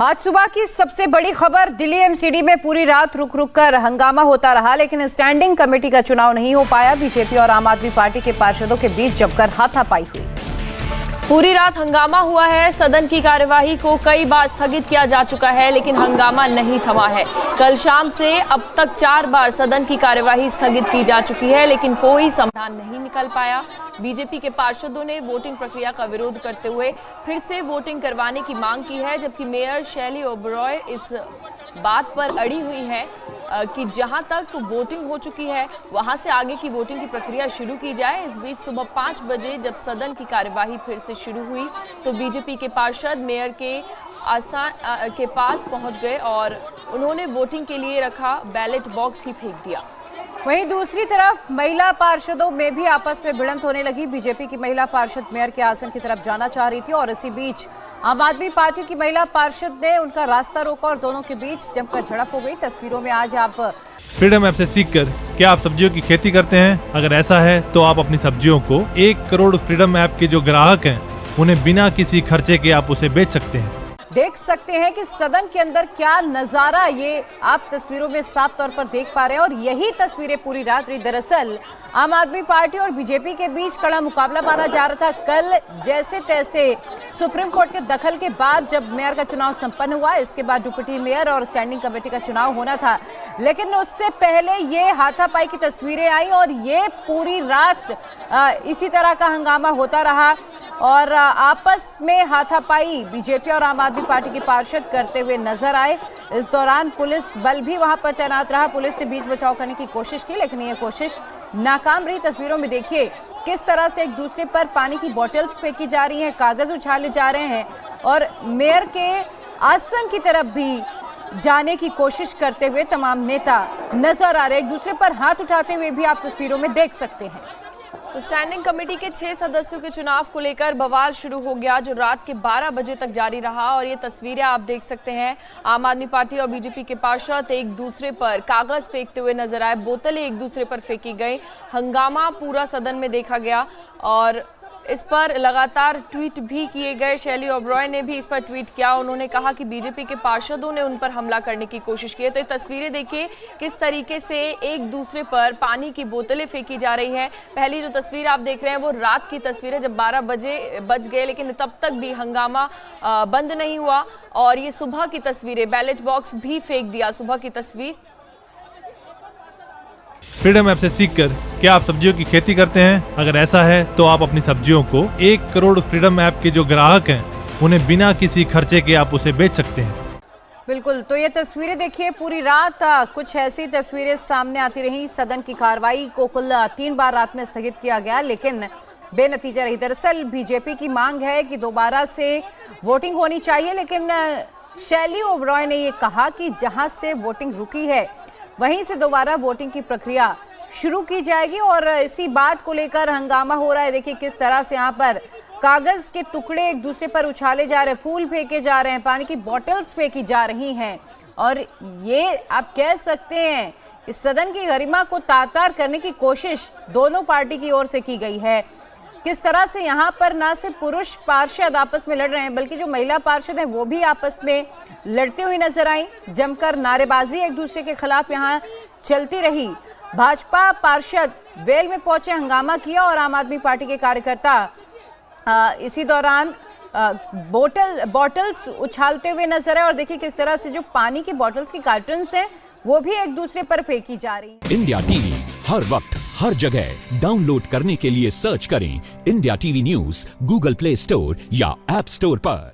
आज सुबह की सबसे बड़ी खबर, दिल्ली एमसीडी में पूरी रात रुक रुक कर हंगामा होता रहा, लेकिन स्टैंडिंग कमेटी का चुनाव नहीं हो पाया। बीजेपी और आम आदमी पार्टी के पार्षदों के बीच जमकर हाथापाई हुई। पूरी रात हंगामा हुआ है। सदन की कार्यवाही को कई बार स्थगित किया जा चुका है, लेकिन हंगामा नहीं थमा है। कल शाम से अब तक 4 बार सदन की कार्यवाही स्थगित की जा चुकी है, लेकिन कोई समाधान नहीं निकल पाया। बीजेपी के पार्षदों ने वोटिंग प्रक्रिया का विरोध करते हुए फिर से वोटिंग करवाने की मांग की है, जबकि मेयर शैली ओबरॉय इस बात पर अड़ी हुई है कि जहां तक वोटिंग हो चुकी है वहां से आगे की वोटिंग की प्रक्रिया शुरू की जाए। इस बीच सुबह 5 बजे जब सदन की कार्यवाही फिर से शुरू हुई तो बीजेपी के पार्षद मेयर के के पास पहुंच गए और उन्होंने वोटिंग के लिए रखा बैलेट बॉक्स ही फेंक दिया। वहीं दूसरी तरफ महिला पार्षदों में भी आपस में भिड़ंत होने लगी। बीजेपी की महिला पार्षद मेयर के आसन की तरफ जाना चाह रही थी और इसी बीच आम आदमी पार्टी की महिला पार्षद ने उनका रास्ता रोका और दोनों के बीच जमकर झड़प हो गई। तस्वीरों में आज आप फ्रीडम ऐप से सीखकर क्या आप सब्जियों की खेती करते हैं? अगर ऐसा है तो आप अपनी सब्जियों को 1 करोड़ फ्रीडम ऐप के जो ग्राहक हैं उन्हें बिना किसी खर्चे के आप उसे बेच सकते हैं। देख सकते हैं कि सदन के अंदर क्या नजारा ये आप तस्वीरों में साफ तौर पर देख पा रहे हैं और यही तस्वीरें पूरी रात रही। दरअसल आम आदमी पार्टी और बीजेपी के बीच कड़ा मुकाबला माना जा रहा था। कल जैसे तैसे सुप्रीम कोर्ट के दखल के बाद जब मेयर का चुनाव संपन्न हुआ, इसके बाद डिप्टी मेयर और स्टैंडिंग कमेटी का चुनाव होना था, लेकिन उससे पहले ये हाथापाई की तस्वीरें आई और ये पूरी रात इसी तरह का हंगामा होता रहा और आपस में हाथापाई बीजेपी और आम आदमी पार्टी के पार्षद करते हुए नजर आए। इस दौरान पुलिस बल भी वहां पर तैनात रहा। पुलिस ने बीच बचाव करने की कोशिश की, लेकिन ये कोशिश नाकाम रही। तस्वीरों में देखिए किस तरह से एक दूसरे पर पानी की बोतल्स फेंकी जा रही हैं, कागज उछाले जा रहे हैं और मेयर के आसन की तरफ भी जाने की कोशिश करते हुए तमाम नेता नजर आ रहे हैं। एक दूसरे पर हाथ उठाते हुए भी आप तस्वीरों में देख सकते हैं। तो स्टैंडिंग कमेटी के 6 सदस्यों के चुनाव को लेकर बवाल शुरू हो गया, जो रात के 12 बजे तक जारी रहा और ये तस्वीरें आप देख सकते हैं। आम आदमी पार्टी और बीजेपी के पार्षद एक दूसरे पर कागज फेंकते हुए नजर आए, बोतलें एक दूसरे पर फेंकी गई। हंगामा पूरा सदन में देखा गया और इस पर लगातार ट्वीट भी किए गए। शैली ओबरॉय ने भी इस पर ट्वीट किया। उन्होंने कहा कि बीजेपी के पार्षदों ने उन पर हमला करने की कोशिश की है। तो ये तस्वीरें देखिए किस तरीके से एक दूसरे पर पानी की बोतलें फेंकी जा रही हैं। पहली जो तस्वीर आप देख रहे हैं वो रात की तस्वीर है, जब 12 बज गए, लेकिन तब तक भी हंगामा बंद नहीं हुआ। और ये सुबह की तस्वीरें, बैलेट बॉक्स भी फेंक दिया। सुबह की तस्वीर। फ्रीडम ऐप से सीखकर क्या आप सब्जियों की खेती करते हैं? अगर ऐसा है तो आप अपनी सब्जियों को 1 करोड़ फ्रीडम ऐप के जो ग्राहक हैं उन्हें बिना किसी खर्चे के आप उसे बेच सकते हैं। बिल्कुल, तो ये तस्वीरें देखिए पूरी रात कुछ ऐसी तस्वीरें सामने आती रही। सदन की कार्रवाई को कुल 3 बार रात में स्थगित किया गया, लेकिन बेनतीजा रही। दरअसल बीजेपी की मांग है कि दोबारा से वोटिंग होनी चाहिए, लेकिन शैली ओबरॉय ने ये कहा कि जहां से वोटिंग रुकी है वहीं से दोबारा वोटिंग की प्रक्रिया शुरू की जाएगी और इसी बात को लेकर हंगामा हो रहा है। देखिए किस तरह से यहाँ पर कागज के टुकड़े एक दूसरे पर उछाले जा रहे हैं, फूल फेंके जा रहे हैं, पानी की बोतल्स फेंकी जा रही हैं और ये आप कह सकते हैं इस सदन की गरिमा को तार-तार करने की कोशिश दोनों पार्टी की ओर से की गई है। किस तरह से यहाँ पर ना सिर्फ पुरुष पार्षद आपस में लड़ रहे हैं, बल्कि जो महिला पार्षद हैं वो भी आपस में लड़ते हुए नजर आई। जमकर नारेबाजी एक दूसरे के खिलाफ यहाँ चलती रही। भाजपा पार्षद वेल में पहुंचे, हंगामा किया और आम आदमी पार्टी के कार्यकर्ता इसी दौरान बॉटल्स उछालते हुए नजर आए और देखिए किस तरह से जो पानी की बॉटल्स की कार्टन्स हैं वो भी एक दूसरे पर फेंकी जा रही है। इंडिया टीवी हर वक्त हर जगह डाउनलोड करने के लिए सर्च करें India TV news Google play store या ऐप स्टोर पर।